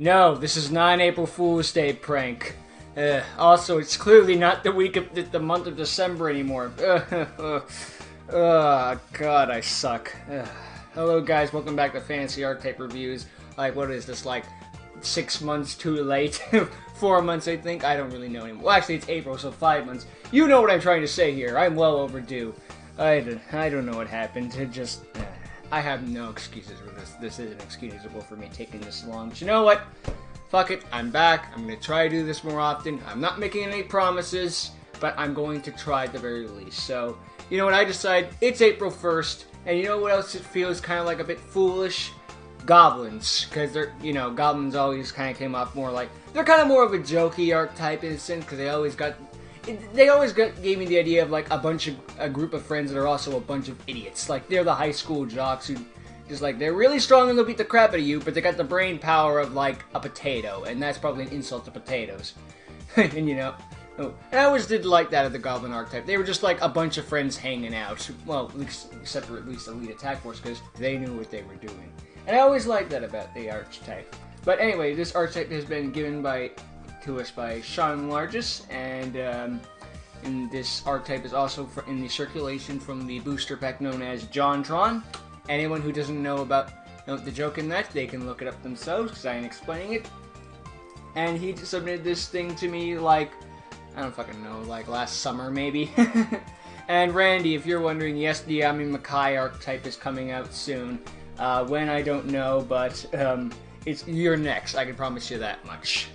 No, this is not an April Fool's Day prank. Also, it's clearly not the week of the month of December anymore. Oh, God, I suck. Hello, guys. Welcome back to Fantasy Archetype Reviews. Like, what is this, like, 6 months too late? 4 months, I think? I don't really know anymore. Well, actually, it's April, so 5 months. You know what I'm trying to say here. I'm well overdue. I don't know what happened. I have no excuses for this. This isn't excusable for me taking this long. But you know what? Fuck it. I'm back. I'm going to try to do this more often. I'm not making any promises, but I'm going to try at the very least. So, you know what I decide? It's April 1st, and you know what else it feels kind of like a bit foolish? Goblins. Because they're, Goblins always kind of came off more like, they're kind of more of a jokey archetype in a sense, because they always gave me the idea of like a group of friends that are also a bunch of idiots. Like they're the high school jocks who just like they're really strong and they'll beat the crap out of you, but they got the brain power of like a potato, and that's probably an insult to potatoes. And and I always did like that of the Goblin archetype. They were just like a bunch of friends hanging out. Well, except for at least Elite Attack Force, because they knew what they were doing. And I always liked that about the archetype. But anyway, this archetype has been given to us by Sean Largess, and this archetype is also in the circulation from the booster pack known as JonTron. Anyone who doesn't know the joke in that, they can look it up themselves, because I ain't explaining it. And he submitted this thing to me like, I don't fucking know, like last summer maybe. And Randy, if you're wondering, yes, the Yami Makai archetype is coming out soon. When, I don't know, but you're next, I can promise you that much.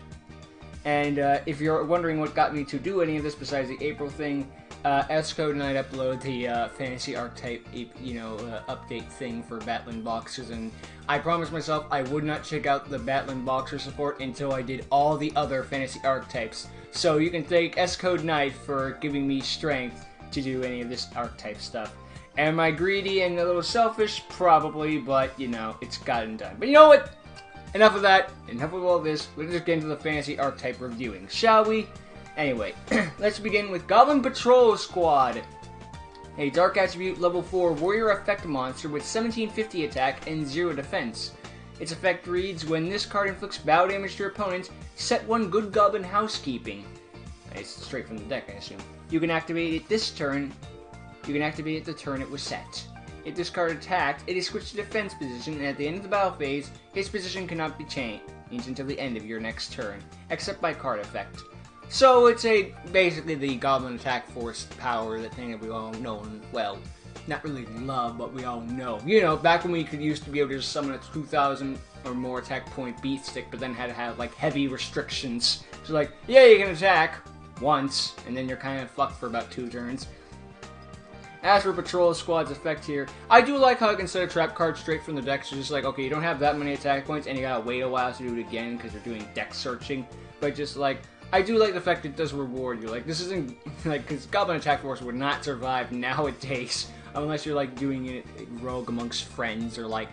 And if you're wondering what got me to do any of this besides the April thing, S-Code and I'd upload the Fantasy Archetype, update thing for Battling Boxers, and I promised myself I would not check out the Battling Boxer support until I did all the other Fantasy Archetypes. So you can thank S-Code Knight for giving me strength to do any of this archetype stuff. Am I greedy and a little selfish? Probably, but, it's gotten done. But you know what? Enough of that, enough of all this, let's just get into the Fantasy Archetype reviewing, shall we? Anyway, let's begin with Goblin Patrol Squad. A Dark Attribute Level 4 Warrior Effect monster with 1750 attack and 0 defense. Its effect reads, when this card inflicts bow damage to your opponent, set one Good Goblin Housekeeping. It's straight from the deck, I assume. You can activate it this turn. You can activate it the turn it was set. If this card attacked, it is switched to defense position, and at the end of the battle phase, its position cannot be changed until the end of your next turn, except by card effect. So it's basically the Goblin Attack Force power, that thing that we all know and, well, not really love, but we all know. Back when we used to be able to just summon a 2,000 or more attack point beat stick, but then had to have, like, heavy restrictions. So like, yeah, you can attack once, and then you're kind of fucked for about 2 turns. As for Patrol Squad's effect here, I do like how I can set a trap card straight from the deck. So just like, okay, you don't have that many attack points, and you gotta wait a while to do it again because you're doing deck searching. But just like, I do like the fact it does reward you. Like, this isn't, like, because Goblin Attack Force would not survive nowadays unless you're, like, doing it rogue amongst friends or, like,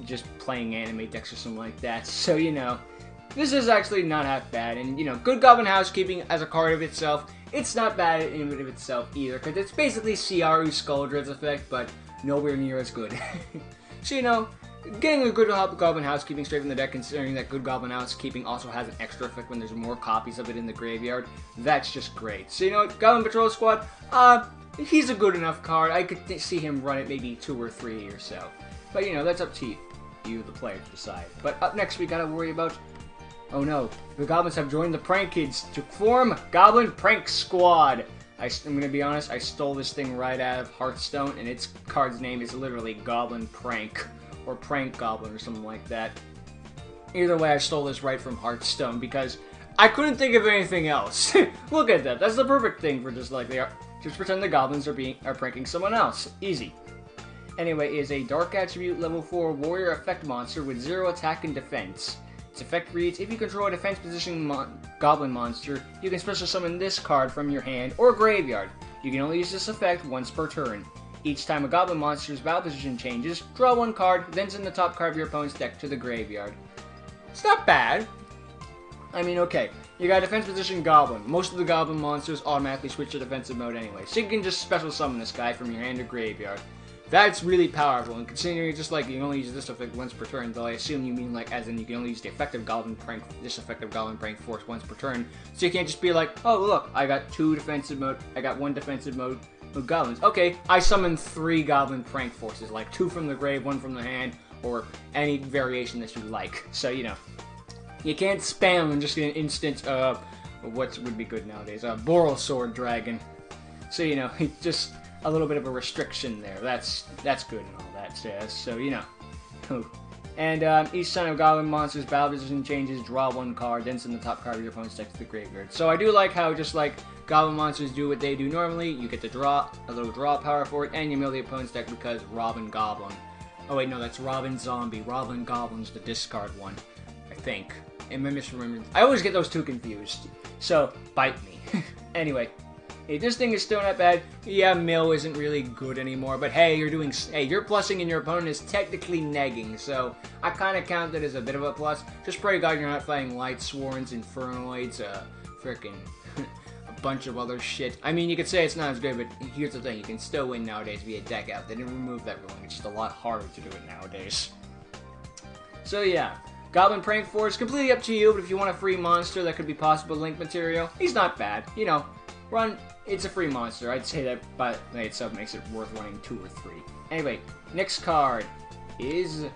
just playing anime decks or something like that. So, this is actually not half bad. And, Good Goblin Housekeeping as a card of itself, it's not bad in and of itself either, because it's basically CRU Skuldred's effect, but nowhere near as good. So, getting a good Goblin Housekeeping straight from the deck, considering that Good Goblin Housekeeping also has an extra effect when there's more copies of it in the graveyard, that's just great. So, Goblin Patrol Squad, he's a good enough card. I could see him run it maybe 2 or 3 or so. But, that's up to you, the player, to decide. But up next, we gotta worry about, oh no, the Goblins have joined the Prank Kids to form Goblin Prank Squad. I'm gonna be honest, I stole this thing right out of Hearthstone, and its card's name is literally Goblin Prank, or Prank Goblin, or something like that. Either way, I stole this right from Hearthstone, because I couldn't think of anything else. Look at that, that's the perfect thing for just like they are. Just pretend the Goblins are pranking someone else. Easy. Anyway, it is a Dark Attribute Level 4 Warrior Effect monster with 0 attack and defense. Its effect reads, if you control a defense position Goblin monster, you can special summon this card from your hand or graveyard. You can only use this effect once per turn. Each time a Goblin monster's battle position changes, draw 1 card, then send the top card of your opponent's deck to the graveyard. It's not bad. I mean, okay, you got a defense position Goblin. Most of the Goblin monsters automatically switch to defensive mode anyway, so you can just special summon this guy from your hand or graveyard. That's really powerful, and considering just like you can only use this effect once per turn, though I assume you mean like as in you can only use the effective Goblin Prank, this effective Goblin Prank Force once per turn, so you can't just be like, oh look, I got 2 defensive mode, I got 1 defensive mode of Goblins. Okay, I summon 3 Goblin Prank Forces, like 2 from the grave, 1 from the hand, or any variation that you like. So, you know, you can't spam and just get an instant, what would be good nowadays, Boral Sword Dragon. So, you know, just a little bit of a restriction there. That's good and all that jazz. So, you know. And each son of Goblin monster's battle position changes, draw 1 card, then send the top card of your opponent's deck to the graveyard. So I do like how just like Goblin monsters do what they do normally, you get to draw a little draw power for it, and you mill the opponent's deck because Robin Goblin. Oh wait, no, that's Robin Zombie. Robin Goblin's the discard one, I think. Am I misremembering? I always get those 2 confused. So, bite me. Anyway. Hey, this thing is still not bad. Yeah, mill isn't really good anymore, but hey, you're plussing and your opponent is technically negging, so I kind of count that as a bit of a plus. Just pray to God you're not fighting Light Sworns, Infernoids, frickin' a bunch of other shit. I mean, you could say it's not as good, but here's the thing, you can still win nowadays via deck out. They didn't remove that ruling, it's just a lot harder to do it nowadays. So yeah. Goblin Prank Force, completely up to you, but if you want a free monster that could be possible link material, he's not bad. You know, it's a free monster. I'd say that by itself makes it worth running 2 or 3. Anyway, next card is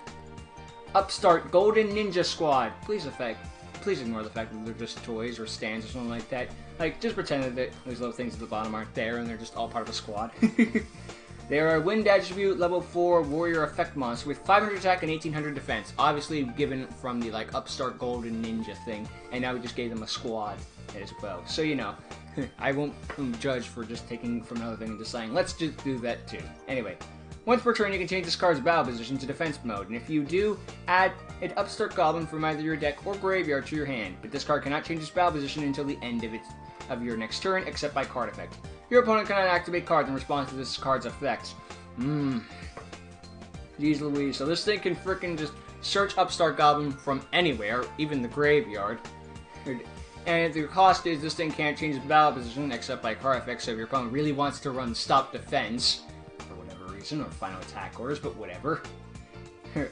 Upstart Golden Ninja Squad. Please ignore the fact that they're just toys or stands or something like that. Like, just pretend that those little things at the bottom aren't there and they're just all part of a squad. They are a Wind Attribute, level 4 Warrior Effect monster with 500 attack and 1800 defense. Obviously given from the like Upstart Golden Ninja thing, and now we just gave them a squad as well. So you know, I won't judge for just taking from another thing and deciding let's just do that too. Anyway, once per turn you can change this card's battle position to defense mode, and if you do, add an Upstart Goblin from either your deck or graveyard to your hand. But this card cannot change its battle position until the end of your next turn, except by card effect. Your opponent cannot activate cards in response to this card's effects. Jeez Louise. So this thing can frickin' just search Upstart Goblin from anywhere, even the graveyard. And the cost is this thing can't change its battle position except by card effects, so if your opponent really wants to run Stop Defense, for whatever reason, or Final Attack Orders, but whatever.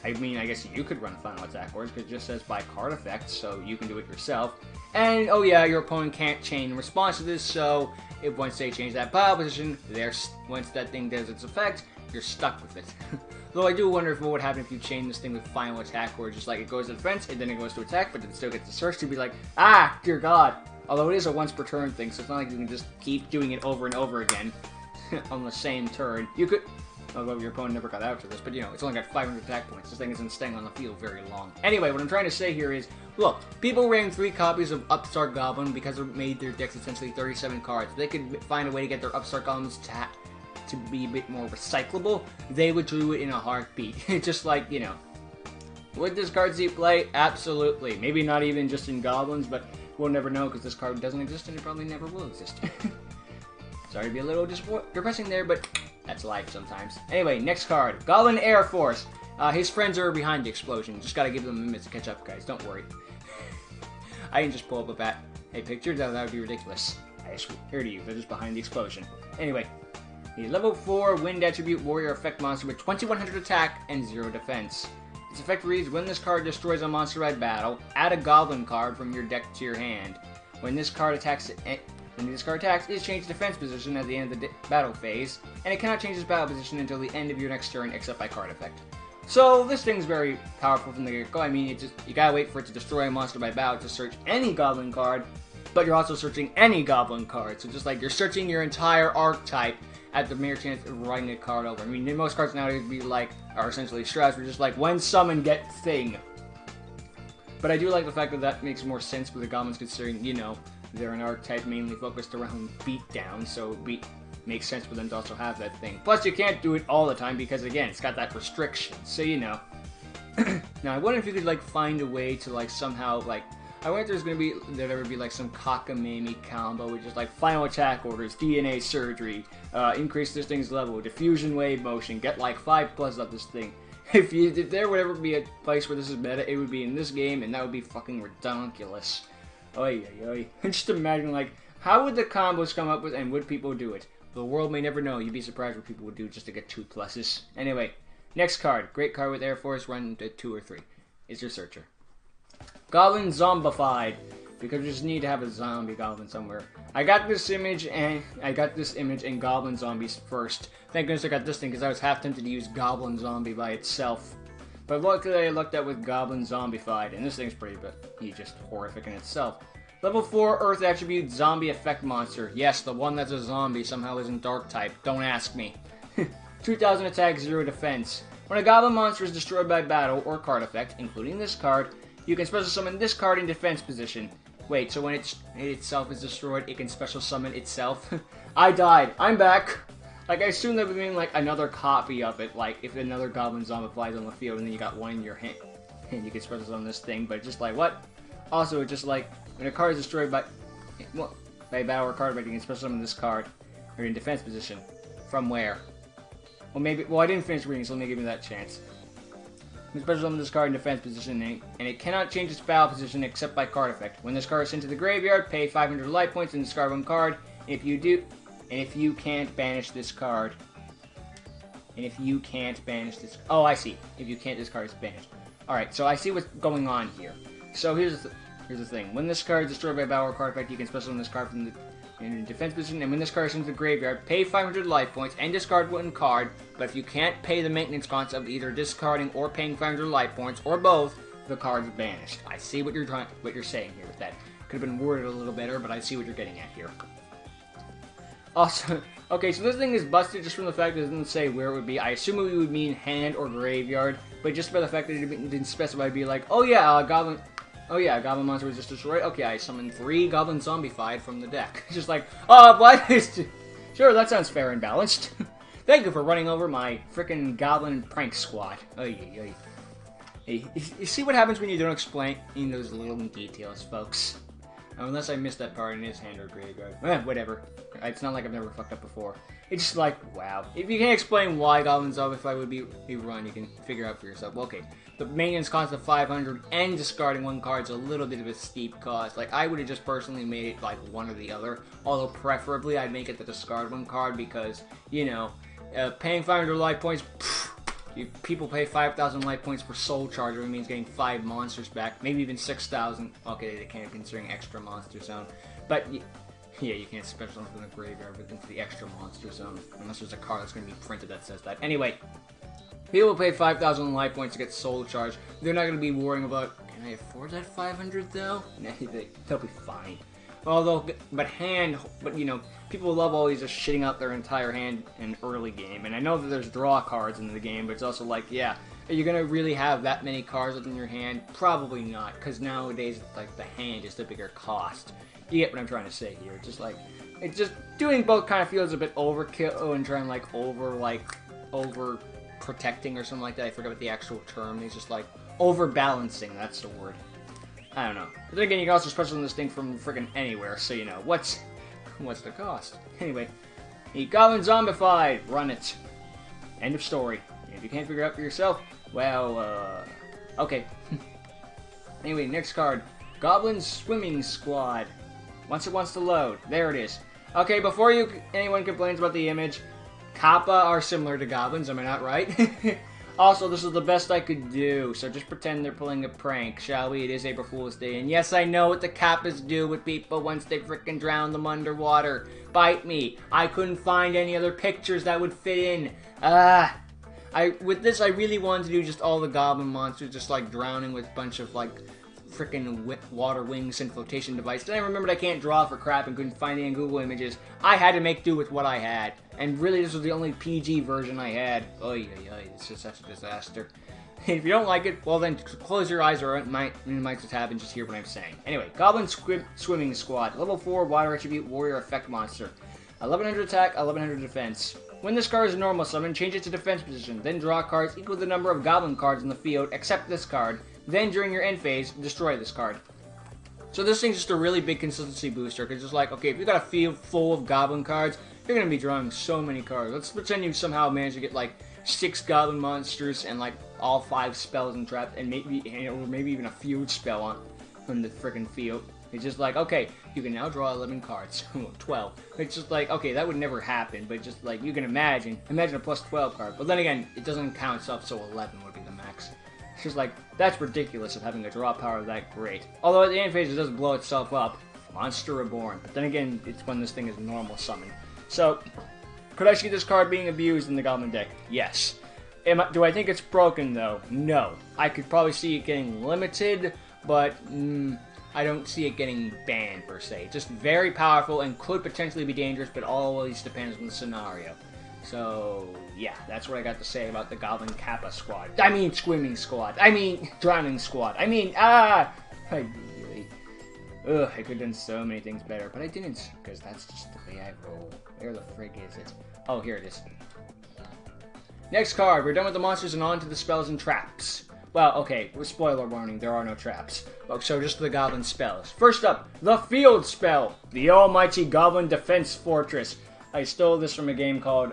I mean, I guess you could run Final Attack Orders, because it just says by card effects, so you can do it yourself. And, oh yeah, your opponent can't chain in response to this, so if once they change that battle position, once that thing does its effect, you're stuck with it. Though I do wonder if what would happen if you chain this thing with Final Attack, where just like it goes to defense, and then it goes to attack, but then it still gets to search to be like, ah, dear God. Although it is a once per turn thing, so it's not like you can just keep doing it over and over again on the same turn. You could, although your opponent never got out to this, but you know, it's only got 500 attack points. This thing isn't staying on the field very long. Anyway, what I'm trying to say here is, look, people ran 3 copies of Upstart Goblin because it made their decks essentially 37 cards. If they could find a way to get their Upstart Goblins to be a bit more recyclable, they would do it in a heartbeat. Just like, you know, would this card see play? Absolutely. Maybe not even just in Goblins, but we'll never know because this card doesn't exist and it probably never will exist. Sorry to be a little depressing there, but that's life sometimes. Anyway, next card, Garland Air Force. His friends are behind the explosion. Just gotta give them a minute to catch up, guys. Don't worry. I can just pull up a picture. That would be ridiculous. I swear to you, they're just behind the explosion. Anyway, the level 4 Wind Attribute Warrior Effect monster with 2100 attack and 0 defense. Its effect reads, when this card destroys a monster at battle, add a Goblin card from your deck to your hand. When this card attacks, it is changed defense position at the end of the battle phase, and it cannot change its battle position until the end of your next turn except by card effect. So this thing's very powerful from the get-go. I mean, you gotta wait for it to destroy a monster by battle to search any Goblin card, but you're also searching any Goblin card. So just like you're searching your entire archetype at the mere chance of writing a card over. I mean, most cards nowadays are essentially strats, we're just like, when summon, get thing. But I do like the fact that that makes more sense with the Goblins, considering, you know, they're an archetype mainly focused around beatdown, so it makes sense for them to also have that thing. Plus, you can't do it all the time because, again, it's got that restriction, so you know. Now, I wonder if you could, like, find a way to, like, somehow, like, I wonder if there'd ever be, like, some cockamamie combo with just, like, Final Attack Orders, DNA Surgery, increase this thing's level, Diffusion Wave Motion, get, like, 5+ of this thing. If there would ever be a place where this is meta, it would be in this game, and that would be fucking redonkulous. Oy, oy, oy. Just imagine, like, how would the combos come up with, and would people do it? The world may never know. You'd be surprised what people would do just to get 2 pluses. Anyway, next card. Great card with Air Force. Run to 2 or 3. Is your searcher. Goblin Zombified. Because we just need to have a zombie goblin somewhere. I got this image in Goblin Zombies first. Thank goodness I got this thing because I was half tempted to use Goblin Zombie by itself. But luckily I looked at with Goblin Zombified, and this thing's pretty, but he's just horrific in itself. Level 4 Earth Attribute Zombie Effect Monster. Yes, the one that's a zombie somehow isn't Archetype. Don't ask me. 2000 attack, 0 defense. When a goblin monster is destroyed by battle or card effect, including this card, you can special summon this card in defense position. Wait, so when it itself is destroyed, it can special summon itself? I died. I'm back. Like, I assume that would mean, like, another copy of it. Like, if another Goblin Zombie flies on the field and then you got one in your hand, and you can special summon this thing. But just like, what? Also, it's just like, when a card is destroyed by battle or card effect, you can special summon this card. Or in defense position. From where? Well, I didn't finish reading, so let me give you that chance. You can special summon this card in defense position, and it cannot change its battle position except by card effect. When this card is sent to the graveyard, pay 500 life points and discard 1 card. If you do, and if you can't banish this card, oh, I see. If you can't, this card is banished. All right, so I see what's going on here. So here's the thing. When this card is destroyed by battle or card effect, you can special summon this card from the in defense position, and when this card is sent to the graveyard, pay 500 life points and discard 1 card. But if you can't pay the maintenance cost of either discarding or paying 500 life points, or both, the card's banished. I see what you're saying here with that. Could have been worded a little better, but I see what you're getting at here. Also, okay, so this thing is busted just from the fact that it doesn't say where it would be. I assume it would mean hand or graveyard, but just by the fact that it didn't specify, it'd be like, oh yeah, Goblin Goblin monster was just destroyed. Okay, I summoned 3 Goblin Zombified from the deck. Just like, what? Sure, that sounds fair and balanced. Thank you for running over my frickin' Goblin prank squad. Hey, you see what happens when you don't explain those little details, folks? Unless I missed that part in his hand or graveyard. Whatever. It's not like I've never fucked up before. It's just like, wow. If you can't explain why Goblin Zombie would be run, you can figure out for yourself. Okay, the maintenance cost of 500 and discarding 1 card is a little bit of a steep cost. Like, I would have just personally made it like one or the other. Although, preferably, I'd make it the discard 1 card because, you know, paying 500 life points, people pay 5,000 life points for Soul Charger. It means getting 5 monsters back. Maybe even 6,000. Okay, they can't considering extra monster zone. But, yeah, you can't special summon from the graveyard into the extra monster zone. Unless there's a card that's going to be printed that says that. Anyway, people pay 5,000 life points to get Soul Charge. They're not going to be worrying about, can I afford that 500 though? Nah, they'll be fine. Although, but you know, people love always just shitting out their entire hand in early game. And I know that there's draw cards in the game, but it's also like, yeah, are you going to really have that many cards in your hand? Probably not, because nowadays, like, the hand is the bigger cost. You get what I'm trying to say here. It's just doing both kind of feels a bit overkill and trying like over protecting or something like that. I forget what the actual term is. Just like overbalancing. That's the word. I don't know. But then again, you can also special this thing from friggin' anywhere, so you know what's the cost. Anyway, the Goblin Zombified. Run it. End of story. If you can't figure it out for yourself, well, okay. Anyway, next card. Goblin Swimming Squad. Once it wants to load. There it is. Okay, before anyone complains about the image, Kappa are similar to goblins, am I not right? Also, this is the best I could do, so just pretend they're pulling a prank, shall we? It is April Fool's Day, and yes, I know what the Kappas do with people once they frickin' drown them underwater. Bite me. I couldn't find any other pictures that would fit in. With this, I really wanted to do just all the goblin monsters just, like, drowning with a bunch of, like, frickin' water wings and flotation device. Then I remembered I can't draw for crap and couldn't find any Google images. I had to make do with what I had. And really, this was the only PG version I had. Oy, it's just such a disaster. If you don't like it, well then close your eyes or minimize the tab and just hear what I'm saying. Anyway, Goblin Swimming Squad. Level 4 Water Attribute Warrior Effect Monster. 1100 attack, 1100 defense. When this card is a normal summon, change it to defense position. Then draw cards equal to the number of goblin cards in the field, except this card. Then, during your end phase, destroy this card. So this thing's just a really big consistency booster, because it's like, okay, if you got a field full of goblin cards, you're going to be drawing so many cards. Let's pretend you somehow managed to get, like, 6 goblin monsters and, like, all 5 spells and traps, and maybe even a feud spell on the frickin' field. It's just like, okay, you can now draw 11 cards. 12. It's just like, okay, that would never happen, but just like, you can imagine a plus 12 card. But then again, it doesn't count itself, so 11 would be the max. It's just like, that's ridiculous of having a draw power that great. Although at the end phase, it does blow itself up. Monster Reborn. But then again, it's when this thing is normal summon. So, could I see this card being abused in the Goblin deck? Yes. Do I think it's broken, though? No. I could probably see it getting limited, but I don't see it getting banned, per se. Just very powerful and could potentially be dangerous, but always depends on the scenario. So, yeah, that's what I got to say about the Goblin Kappa squad. I mean, Swimming squad. I mean, Drowning squad. I mean, I could have done so many things better, but I didn't, because that's just the way I roll. Where the frig is it? Oh, here it is. Next card, we're done with the monsters and on to the spells and traps. Well, okay, spoiler warning, there are no traps. So just the Goblin spells. First up, the Field Spell, the Almighty Goblin Defense Fortress. I stole this from a game called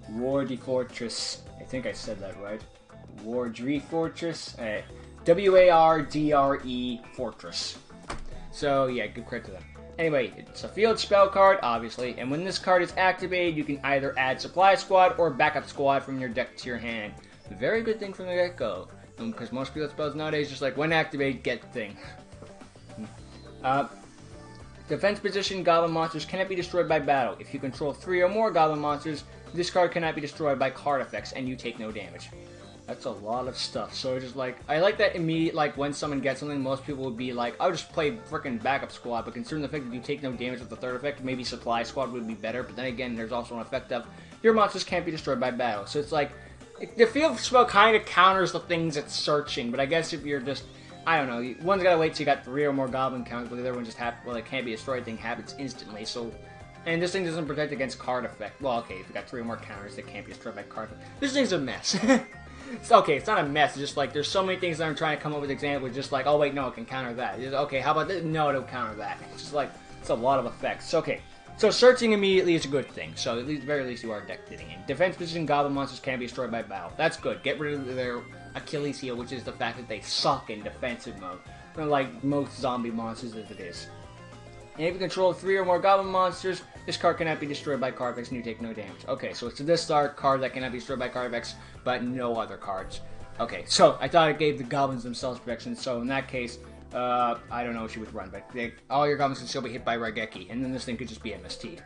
Wardry Fortress. I think I said that right. Wardry Fortress? W-A-R-D-R-E Fortress. So, yeah, good credit to them. Anyway, it's a field spell card, obviously, and when this card is activated, you can either add Supply Squad or Backup Squad from your deck to your hand. A very good thing from the get-go, because most field spells nowadays just like, when activated, get the thing. Defense position Goblin monsters cannot be destroyed by battle. If you control 3 or more Goblin monsters, this card cannot be destroyed by card effects, and you take no damage. That's a lot of stuff. So just like, I like that immediate, like when someone gets something, most people would be like, I'll just play frickin' Backup Squad, but considering the fact that you take no damage with the third effect, maybe Supply Squad would be better, but then again, there's also an effect of, your monsters can't be destroyed by battle. So it's like, the field spell kind of counters the things it's searching, but I guess if you're just, I don't know, one's gotta wait till you got 3 or more Goblin counters, but the other one just well, it can't be destroyed thing happens instantly, so. And this thing doesn't protect against card effect. Well, okay, if you got 3 or more counters that can't be destroyed by card effect. This thing's a mess. It's okay, it's not a mess, it's just like, there's so many things that I'm trying to come up with examples, just like, oh wait, no, it can counter that. Okay, how about this? No, it'll counter that. It's just like, it's a lot of effects. Okay, so searching immediately is a good thing, so at least, very least you are deck fitting in. Defense position Goblin monsters can't be destroyed by battle. That's good. Get rid of their Achilles heel, which is the fact that they suck in defensive mode. Like most zombie monsters as it is. And if you control 3 or more Goblin monsters, this card cannot be destroyed by card effects and you take no damage. Okay, so it's this card that cannot be destroyed by card effects, but no other cards. Okay, so I thought it gave the Goblins themselves protection, so in that case, I don't know what you would run, but all your Goblins can still be hit by Raigeki, and then this thing could just be MST'd.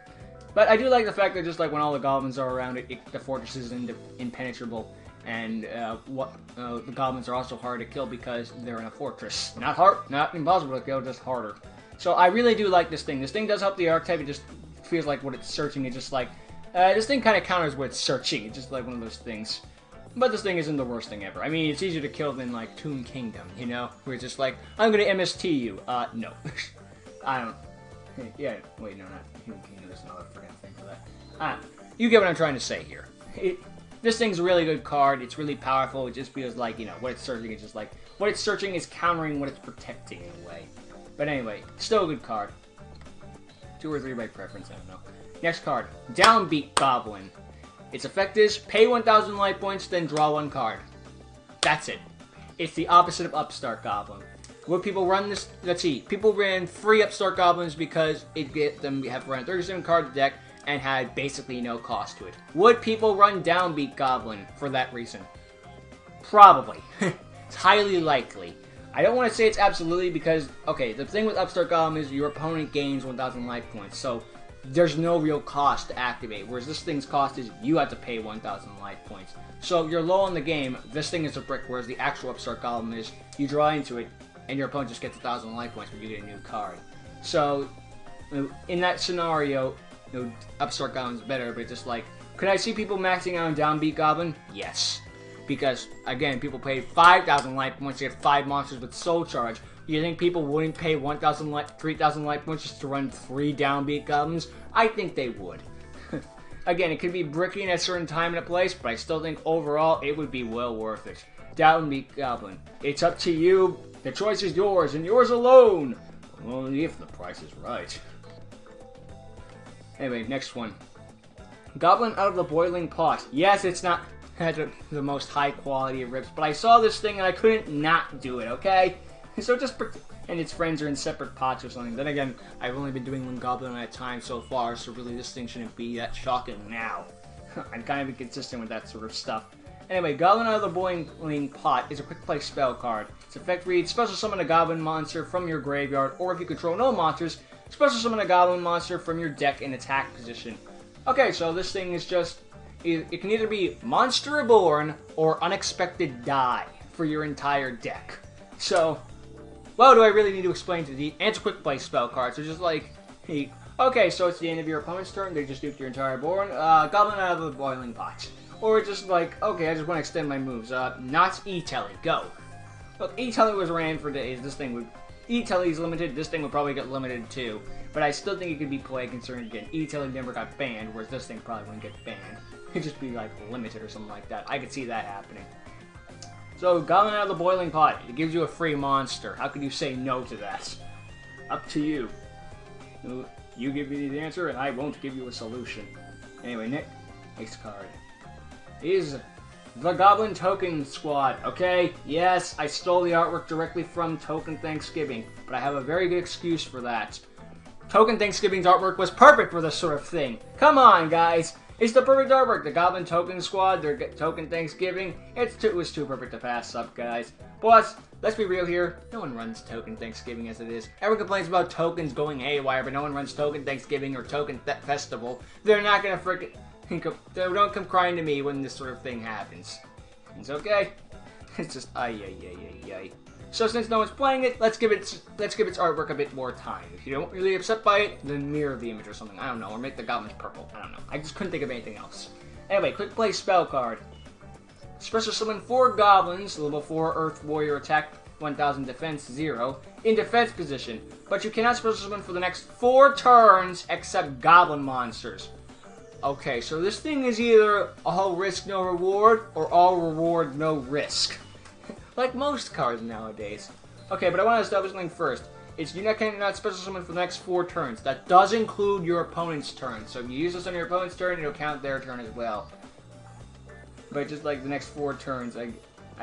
But I do like the fact that just like when all the Goblins are around it, the fortress is impenetrable, and the Goblins are also hard to kill because they're in a fortress. Not hard, not impossible to kill, just harder. So I really do like this thing. This thing does help the archetype. It just feels like what it's searching is just like, this thing kind of counters what it's searching. It's just like one of those things. But this thing isn't the worst thing ever. I mean, it's easier to kill than like Toon Kingdom, you know? Where it's just like, I'm gonna MST you. No. I don't. Yeah, wait, no, not Toon Kingdom. There's another freaking thing for that. You get what I'm trying to say here. This thing's a really good card. It's really powerful. It just feels like, you know, what it's searching is just like, what it's searching is countering what it's protecting in a way. But anyway, still a good card. 2 or 3 by preference, I don't know. Next card, Downbeat Goblin. Its effect is, pay 1,000 life points, then draw 1 card. That's it. It's the opposite of Upstart Goblin. Would people run this? Let's see. People ran free Upstart Goblins because it get them have to run a 37 card deck and had basically no cost to it. Would people run Downbeat Goblin for that reason? Probably. It's highly likely. I don't want to say it's absolutely because, okay, the thing with Upstart Goblin is your opponent gains 1,000 life points, so there's no real cost to activate, whereas this thing's cost is you have to pay 1,000 life points. So you're low on the game, this thing is a brick, whereas the actual Upstart Goblin is you draw into it, and your opponent just gets 1,000 life points when you get a new card. So, in that scenario, you know, Upstart Goblin's better, but just like, could I see people maxing out on Downbeat Goblin? Yes. Because, again, people paid 5,000 life points to get 5 monsters with Soul Charge. You think people wouldn't pay 3,000 life points just to run 3 Downbeat Goblins? I think they would. Again, it could be bricky at a certain time and a place, but I still think overall it would be well worth it. Downbeat Goblin. It's up to you. The choice is yours, and yours alone. Only if the price is right. Anyway, next one. Goblin out of the boiling pot. Yes, it's not the most high quality of rips, but I saw this thing and I couldn't not do it, okay? So just and its friends are in separate pots or something. Then again, I've only been doing one goblin at a time so far, so really this thing shouldn't be that shocking now. I'm kind of inconsistent with that sort of stuff. Anyway, Goblin Out of the Boiling Pot is a quick play spell card. Its effect reads, special summon a goblin monster from your graveyard, or if you control no monsters, special summon a goblin monster from your deck in attack position. Okay, so this thing is just, it can either be Monster Reborn or Unexpected Die for your entire deck. So, well, do I really need to explain to the, and it's a quick play spell card, so just like, hey, okay, so it's the end of your opponent's turn, they just duped your entire board, Goblin Out of the Boiling Pot. Or just like, okay, I just want to extend my moves. Not E-Telly, go. Look, E-Telly was ran for days. This thing would... E-Telly's limited, this thing would probably get limited too. But I still think it could be played considering, again, E-Telly never got banned, whereas this thing probably wouldn't get banned. It'd just be, like, limited or something like that. I could see that happening. So, Goblin Out of the Boiling Pot. It gives you a free monster. How could you say no to that? Up to you. You give me the answer, and I won't give you a solution. Anyway, next card is the Goblin Token Squad. Okay, yes, I stole the artwork directly from Token Thanksgiving, but I have a very good excuse for that. Token Thanksgiving's artwork was perfect for this sort of thing. Come on, guys. It's the perfect artwork. The Goblin Token Squad, their Token Thanksgiving, it was too perfect to pass up, guys. Plus, let's be real here, no one runs Token Thanksgiving as it is. Everyone complains about tokens going haywire, but no one runs Token Thanksgiving or Token Festival. They're not gonna frickin'... Don't come crying to me when this sort of thing happens. It's okay. It's just ay. So since no one's playing it, let's give its artwork a bit more time. If you don't really upset by it, then mirror the image or something. I don't know, or make the goblins purple. I don't know. I just couldn't think of anything else. Anyway, quick play spell card. Special summon 4 goblins, level 4 Earth Warrior attack, 1000 defense 0, in defense position. But you cannot special summon for the next 4 turns except goblin monsters. Okay, so this thing is either all risk, no reward, or all reward, no risk. Like most cards nowadays. Okay, but I want to establish something first. It's you cannot special summon for the next 4 turns. That does include your opponent's turn. So if you use this on your opponent's turn, it'll count their turn as well. But just like the next 4 turns, I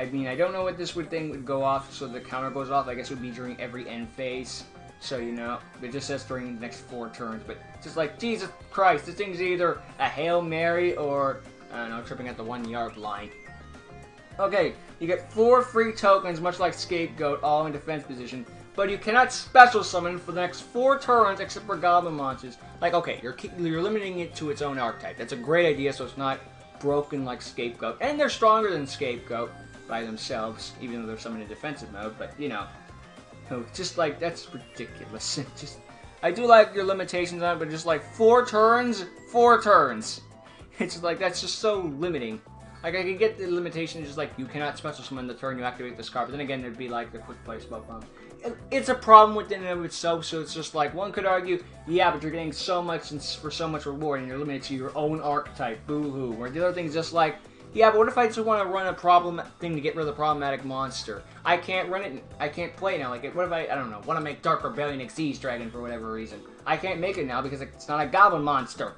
mean, I don't know what this thing would go off, so the counter goes off. I guess it would be during every end phase. So, you know, it just says during the next 4 turns. But just like, Jesus Christ, this thing's either a Hail Mary or, I don't know, tripping at the 1-yard line. Okay, you get 4 free tokens, much like Scapegoat, all in defense position. But you cannot special summon for the next 4 turns except for goblin monsters. Like, okay, you're limiting it to its own archetype. That's a great idea, so it's not broken like Scapegoat. And they're stronger than Scapegoat by themselves, even though they're summoned in defensive mode. But, you know, just like, that's ridiculous. I do like your limitations on it, but just like 4 turns, 4 turns. It's like, that's just so limiting. Like, I can get the limitation, just like, you cannot special summon the turn you activate this card, but then again, it'd be like the quick play spell problem. It's a problem within and of itself, so it's just like, one could argue, yeah, but you're getting so much for so much reward, and you're limited to your own archetype, boo-hoo. Where the other thing's just like, yeah, but what if I just want to run a problem thing to get rid of the problematic monster? I can't run it, I can't play now. Like, what if I don't know, want to make Dark Rebellion Xyz Dragon for whatever reason? I can't make it now because it's not a goblin monster.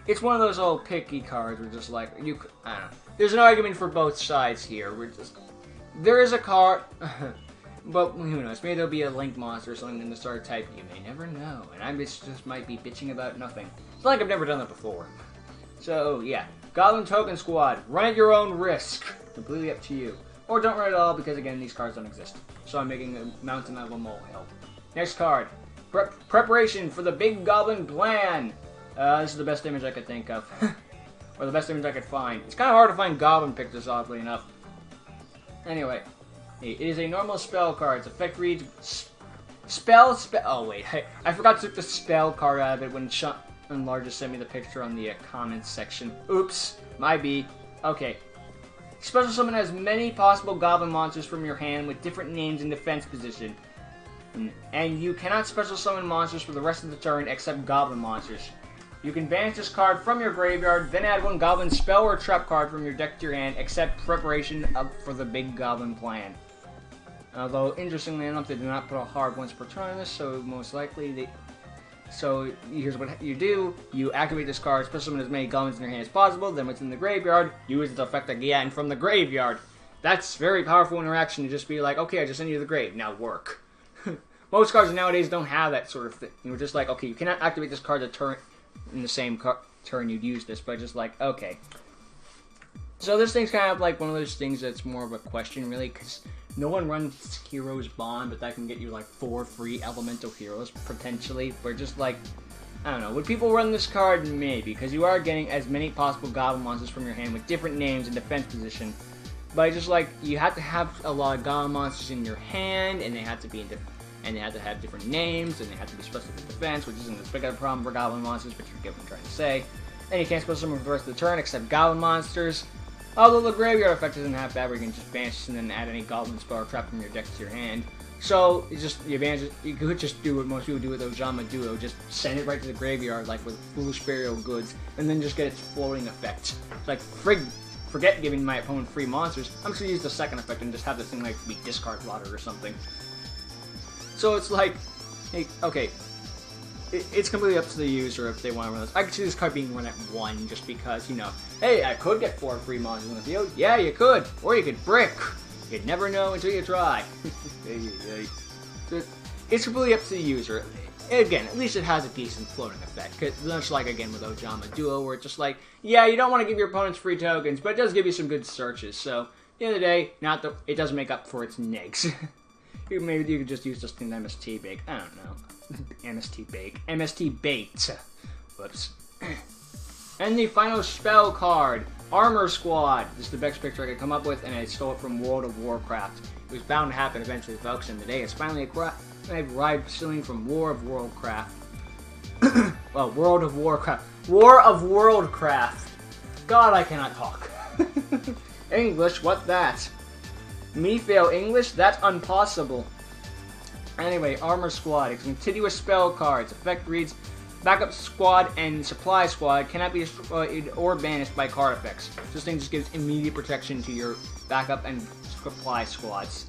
It's one of those old picky cards where just like, I don't know. There's an argument for both sides here. There is a card, but who knows, maybe there'll be a Link monster or something in the starter type, you may never know. And I just might be bitching about nothing. It's like I've never done that before. So, yeah. Goblin Token Squad, run at your own risk. Completely up to you. Or don't run at all, because again, these cards don't exist. So I'm making a mountain out of a molehill. Next card. Preparation for the Big Goblin Plan. This is the best image I could think of. Or the best image I could find. It's kind of hard to find Goblin pictures, oddly enough. Anyway. It is a normal spell card. Its effect reads... Oh, wait. I forgot to take the spell card out of it when Enlarge sent me the picture on the comments section. Oops. My B. Okay. Special summon as many possible goblin monsters from your hand with different names in defense position. And you cannot special summon monsters for the rest of the turn except goblin monsters. You can banish this card from your graveyard, then add 1 goblin spell or trap card from your deck to your hand, except preparation for the Big Goblin Plan. Although, interestingly enough, they do not put a hard once per turn on this, so most likely So, here's what you do. You activate this card, special summon as many goblins in your hand as possible, then what's in the graveyard, use its effect again from the graveyard. That's very powerful interaction to just be like, okay, I just send you to the grave, now work. Most cards nowadays don't have that sort of thing. You're just like, okay, you cannot activate this card to turn in the same turn you'd use this, but just like, okay. So this thing's kind of like one of those things that's more of a question, really, because no one runs Heroes Bond, but that can get you like 4 free elemental heroes, potentially. But just like, I don't know, would people run this card? Maybe, because you are getting as many possible Goblin monsters from your hand with different names and defense position. But just like, you have to have a lot of Goblin monsters in your hand, and they have to be and they have to have different names, and they have to be special to defense, which isn't as big of a problem for Goblin monsters, but you get what I'm trying to say. And you can't special summon for the rest of the turn except Goblin monsters. Although the graveyard effect isn't half bad, where you can just banish and then add any Goblin spell or trap from your deck to your hand. So it's just you could just do what most people do with Ojama Duo, just send it right to the graveyard, like with Foolish Burial Goods, and then just get its floating effect. It's like forget giving my opponent free monsters. I'm just gonna use the second effect and just have this thing like be discard fodder or something. So it's like, hey, okay, it's completely up to the user if they want to run this. I could see this card being run at 1 just because, you know, hey, I could get 4 free monsters in the field. Yeah, you could. Or you could brick. You'd never know until you try. It's completely up to the user. Again, at least it has a decent floating effect. Cause much like, again, with Ojama Duo, where it's just like, yeah, you don't want to give your opponents free tokens, but it does give you some good searches. So, at the end of the day, it doesn't make up for its negs. Maybe you could just use just an MST bake. I don't know. MST bake. MST bait. Whoops. And the final spell card, Armor Squad. This is the best picture I could come up with, and I stole it from World of Warcraft. It was bound to happen eventually, folks, and today it's finally arrived stealing from War of Worldcraft. Well, World of Warcraft. War of Worldcraft. God, I cannot talk. English, what that? Me fail English? That's impossible. Anyway, Armor Squad. It's a continuous spell card. Its effect reads, Backup Squad and Supply Squad cannot be destroyed or banished by card effects. This thing just gives immediate protection to your backup and supply squads.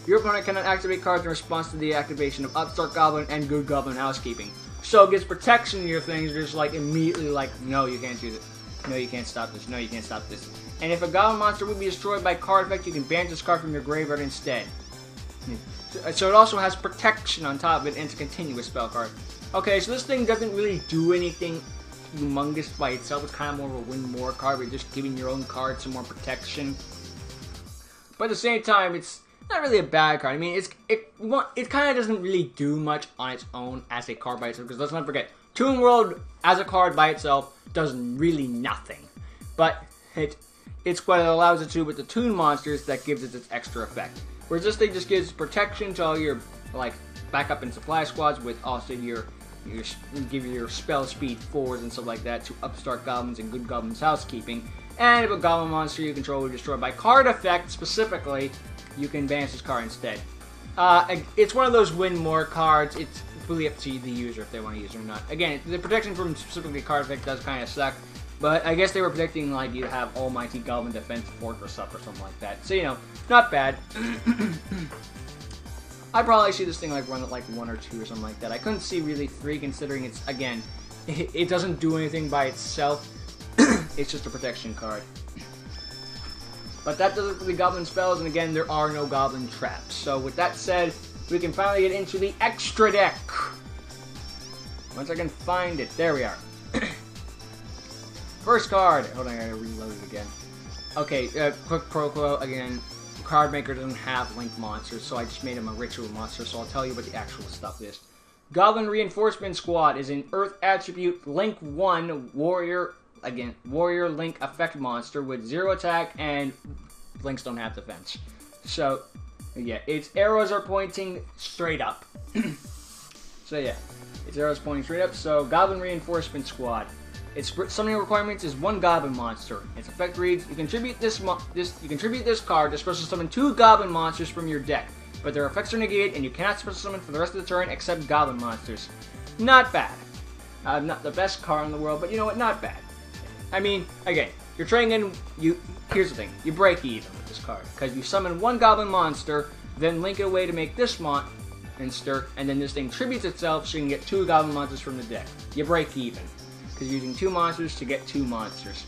Your opponent cannot activate cards in response to the activation of Upstart Goblin and Good Goblin Housekeeping. So it gives protection to your things, just like immediately like, no, you can't do this. No, you can't stop this. No, you can't stop this. And if a Goblin monster would be destroyed by card effect, you can banish this card from your graveyard instead. So it also has protection on top of it, and it's a continuous spell card. Okay, so this thing doesn't really do anything humongous by itself. It's kind of more of a win more card, but you're just giving your own card some more protection. But at the same time, it's not really a bad card. I mean, it kind of doesn't really do much on its own as a card by itself, because let's not forget, Toon World as a card by itself does really nothing. But it's what it allows it to with the Toon monsters that gives it its extra effect. Whereas this thing just gives protection to all your like backup and supply squads, with also give your spell speed 4s and stuff like that to Upstart Goblins and Good Goblins Housekeeping. And if a Goblin monster you control is destroyed by card effect specifically, you can banish this card instead. It's one of those win more cards. It's really up to the user if they want to use it or not. Again, the protection from specifically card effect does kind of suck, but I guess they were predicting like you have Almighty Goblin Defense Fortress up or something like that. So, you know, not bad. I'd probably see this thing like run at like 1 or 2 or something like that. I couldn't see really 3, considering it's, again, it doesn't do anything by itself. It's just a protection card. But that does it for the Goblin spells, and again, there are no Goblin traps. So with that said, we can finally get into the extra deck. Once I can find it, there we are. First card. Hold on, I gotta reload it again. Okay, quick pro quote again. Card Maker doesn't have Link monsters, so I just made him a ritual monster, so I'll tell you what the actual stuff is. Goblin Reinforcement Squad is an Earth attribute Link 1 Warrior, again, Warrior Link effect monster with 0 attack, and Links don't have defense. So, yeah, its arrows are pointing straight up. So yeah, its arrows pointing straight up, so Goblin Reinforcement Squad. Its summoning requirements is 1 Goblin monster. Its effect reads, you contribute this card to special summon 2 Goblin monsters from your deck, but their effects are negated and you cannot special summon for the rest of the turn except Goblin monsters. Not bad. Not the best card in the world, but you know what? Not bad. I mean, again, you're trading in. Here's the thing: you break even with this card because you summon 1 Goblin monster, then link it away to make this monster, and then this thing tributes itself so you can get 2 Goblin monsters from the deck. You break even. Because you're using 2 monsters to get 2 monsters.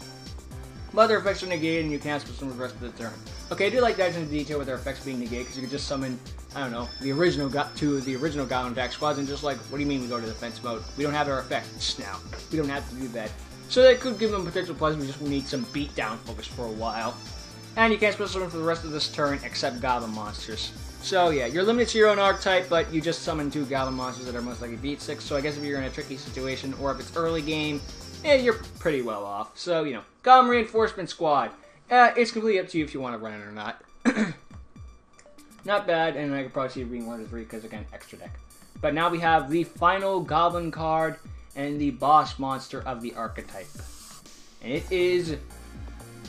but their effects are negated and you can't special summon the rest of the turn. Okay, I do like that in detail with their effects being negated, because you could just summon, I don't know, the original Goblin attack squads and just like, what do you mean we go to defense mode? We don't have their effects now. We don't have to do that. So that could give them potential plus, we just need some beatdown focus for a while. And you can't special summon for the rest of this turn except Goblin monsters. So yeah, you're limited to your own archetype, but you just summon 2 Goblin monsters that are most likely beat 6, so I guess if you're in a tricky situation, or if it's early game, yeah, you're pretty well off. So, you know, Goblin Reinforcement Squad. It's completely up to you if you want to run it or not. Not bad, and I could probably see it being 1 to 3, because again, extra deck. But now we have the final Goblin card, and the boss monster of the archetype. And it is...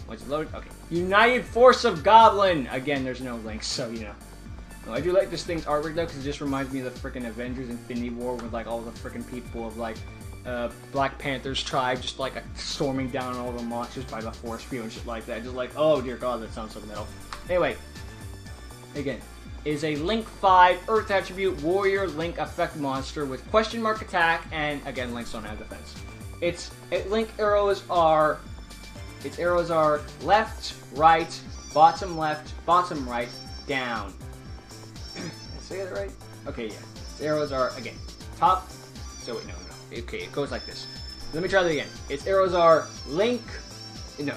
What's it loaded? Okay. United Force of Goblin! Again, there's no links, so, you know. I do like this thing's artwork, though, because it just reminds me of the freaking Avengers Infinity War with, like, all the freaking people of, like, Black Panther's tribe just, like, storming down all the monsters by the force field and shit like that. Just like, oh, dear God, that sounds so metal. Anyway, again, is a Link 5 Earth Attribute Warrior Link Effect monster with question mark attack, and, again, Links don't have defense. Its Link arrows are... Its arrows are left, right, bottom right, down. Did I say that right? Okay, yeah. Its arrows are, again, top. So wait, no. Okay, it goes like this. Let me try that again. Its arrows are link. No.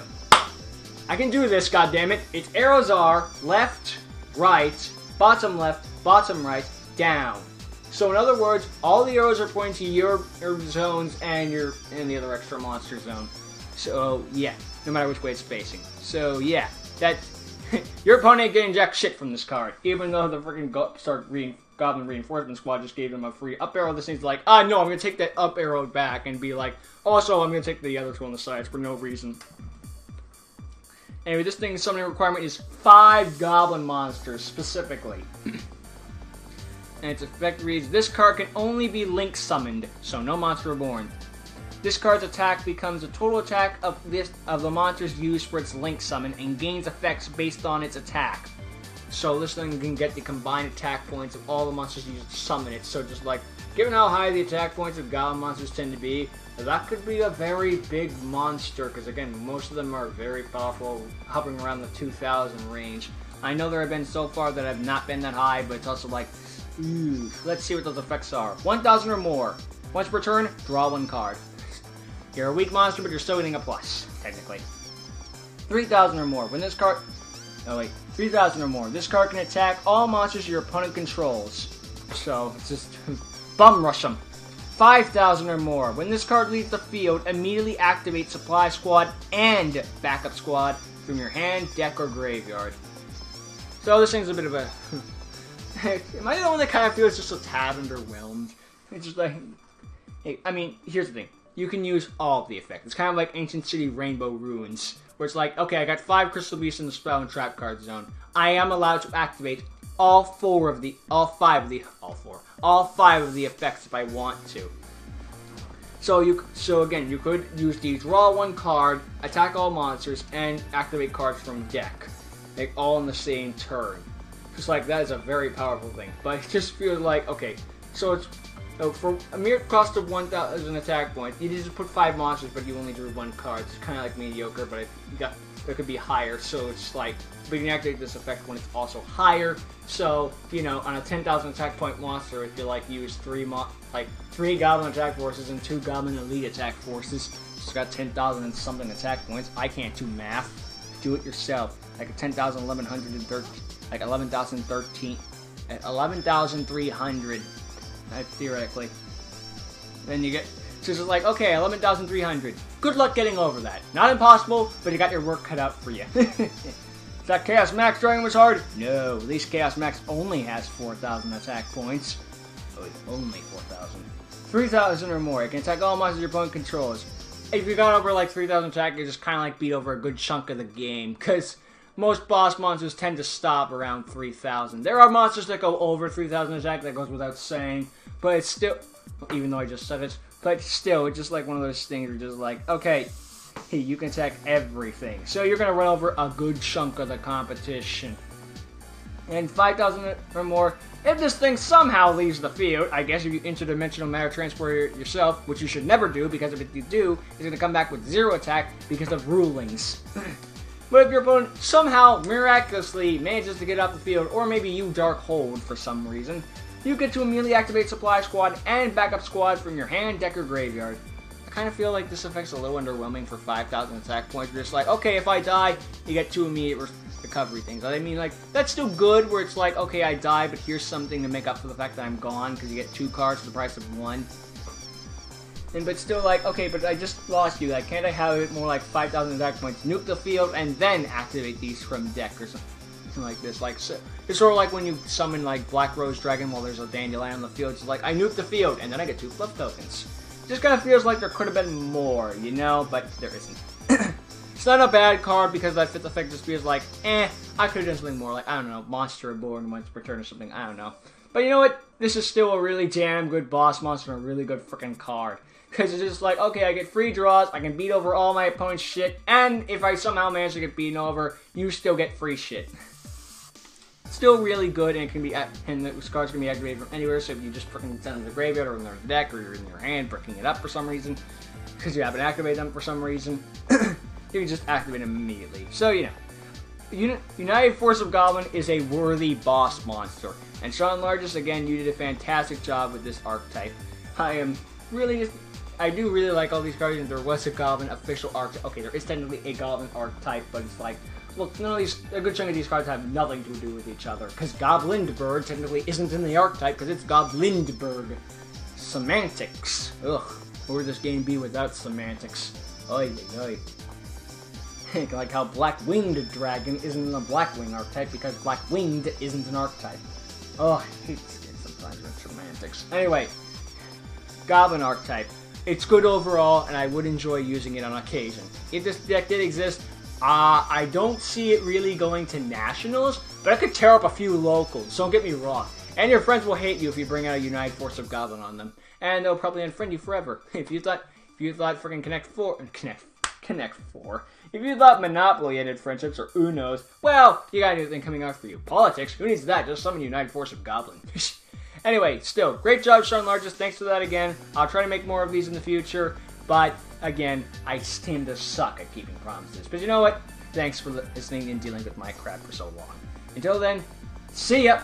I can do this, goddammit. Its arrows are left, right, bottom right, down. So in other words, all the arrows are pointing to your zones and the other extra monster zone. So yeah, no matter which way it's facing. So yeah, that your opponent ain't getting jack shit from this card. Even though the freaking Goblin Reinforcement Squad just gave them a free up arrow, this thing's like, no, I'm gonna take that up arrow back and be like, also I'm gonna take the other 2 on the sides for no reason. Anyway, this thing's summoning requirement is 5 Goblin monsters specifically. And its effect reads, this card can only be Link summoned, so no monster reborn. This card's attack becomes the total attack of the monsters used for its Link summon and gains effects based on its attack. So this thing can get the combined attack points of all the monsters used to summon it. So just like, given how high the attack points of Goblin monsters tend to be, that could be a very big monster, because again, most of them are very powerful, hovering around the 2,000 range. I know there have been so far that have not been that high, but it's also like, ooh, let's see what those effects are. 1,000 or more. Once per turn, draw 1 card. You're a weak monster, but you're still getting a plus, technically. 3,000 or more. When this card... Oh, wait. 3,000 or more. This card can attack all monsters your opponent controls. So, it's just... bum rush them. 5,000 or more. When this card leaves the field, immediately activate Supply Squad and Backup Squad from your hand, deck, or graveyard. So, this thing's a bit of a... Am I the one that kind of feels just a tad underwhelmed? It's just like... I mean, here's the thing. You can use all of the effects. It's kind of like Ancient City Rainbow Ruins, where it's like, okay, I got 5 Crystal Beasts in the spell and trap card zone. I am allowed to activate all 5 of the effects if I want to. So again, you could use the draw 1 card, attack all monsters, and activate cards from deck, like all in the same turn. Just like that is a very powerful thing. But it just feels like, okay, so for a mere cost of 1,000 attack points, you just put 5 monsters, but you only drew 1 card. It's kind of like mediocre, but it could be higher. So it's like, we can activate this effect when it's also higher. So, you know, on a 10,000 attack point monster, if you like use 3 Goblin attack forces and 2 Goblin elite attack forces, it's got 10,000 and something attack points. I can't do math. Do it yourself. Like a 10,000, 1113, like 11,013, 11,300. Theoretically. Then you get... So it's like, okay, 11,300. Good luck getting over that. Not impossible, but you got your work cut out for you. Is that Chaos Max drawing was hard? No, at least Chaos Max only has 4,000 attack points. Oh, it's only 4,000. 3,000 or more. It can attack all monsters your opponent controls. If you got over like 3,000 attack, you just kind of like beat over a good chunk of the game, because most boss monsters tend to stop around 3,000. There are monsters that go over 3,000 attack, that goes without saying, but it's still, even though I just said it, but still, it's just like one of those things where you're just like, okay, hey, you can attack everything. So you're going to run over a good chunk of the competition. and 5,000 or more. If this thing somehow leaves the field, I guess if you interdimensional matter transport it yourself, which you should never do, because if you do, it's going to come back with 0 attack because of rulings. But if your opponent somehow miraculously manages to get off the field, or maybe you Dark Hold for some reason, you get to immediately activate Supply Squad and Backup Squad from your hand, deck, or graveyard. I kind of feel like this effect's a little underwhelming for 5,000 attack points. You're just like, okay, if I die, you get 2 immediate recovery things. I mean, like, that's still good where it's like, okay, I die, but here's something to make up for the fact that I'm gone, because you get 2 cards for the price of 1. But still, like, okay, but I just lost you. Like, can't I have it more like 5,000 attack points, nuke the field, and then activate these from deck or something like this? Like, so, it's sort of like when you summon, like, Black Rose Dragon while there's a Dandelion on the field. It's like, I nuke the field, and then I get 2 fluff tokens. Just kind of feels like there could have been more, you know? But there isn't. It's not a bad card because that 5th effect just feels like, I could have done something more. Like, I don't know, Monster Reborn once per turn or something. I don't know. But you know what? This is still a really damn good boss monster and a really good freaking card. Because it's just like, okay, I get free draws, I can beat over all my opponent's shit, and if I somehow manage to get beaten over, you still get free shit. Still really good, and it can be, and the cards can be activated from anywhere, so if you just freaking send them to the graveyard, or in their deck, or you're in your hand, breaking it up for some reason, because you haven't activated them for some reason, you can just activate them immediately. So, you know, United Force of Goblin is a worthy boss monster, and Sean Largest, again, you did a fantastic job with this archetype. I do really like all these cards, and there was a Goblin official archetype. Okay, there is technically a Goblin archetype, but it's like, look, none of these, a good chunk of these cards have nothing to do with each other, because Goblinberg technically isn't in the archetype, because it's Goblinberg. Semantics. Ugh, where would this game be without semantics? Oy, oy. Like how Black-Winged Dragon isn't in the Blackwing archetype, because Black-Winged isn't an archetype. Oh, I hate this game sometimes with semantics. Anyway, Goblin archetype. It's good overall, and I would enjoy using it on occasion. If this deck did exist, I don't see it really going to Nationals, but I could tear up a few locals, don't get me wrong. And your friends will hate you if you bring out a United Force of Goblin on them. And they'll probably unfriend you forever. If you thought freaking Connect 4... If you thought Monopoly ended friendships or Unos, well, you got a new thing coming out for you. Politics? Who needs that? Just summon United Force of Goblin. Anyway, still, great job, Sean Largest. Thanks for that again. I'll try to make more of these in the future. But, again, I tend to suck at keeping promises. But you know what? Thanks for listening and dealing with my crap for so long. Until then, see ya!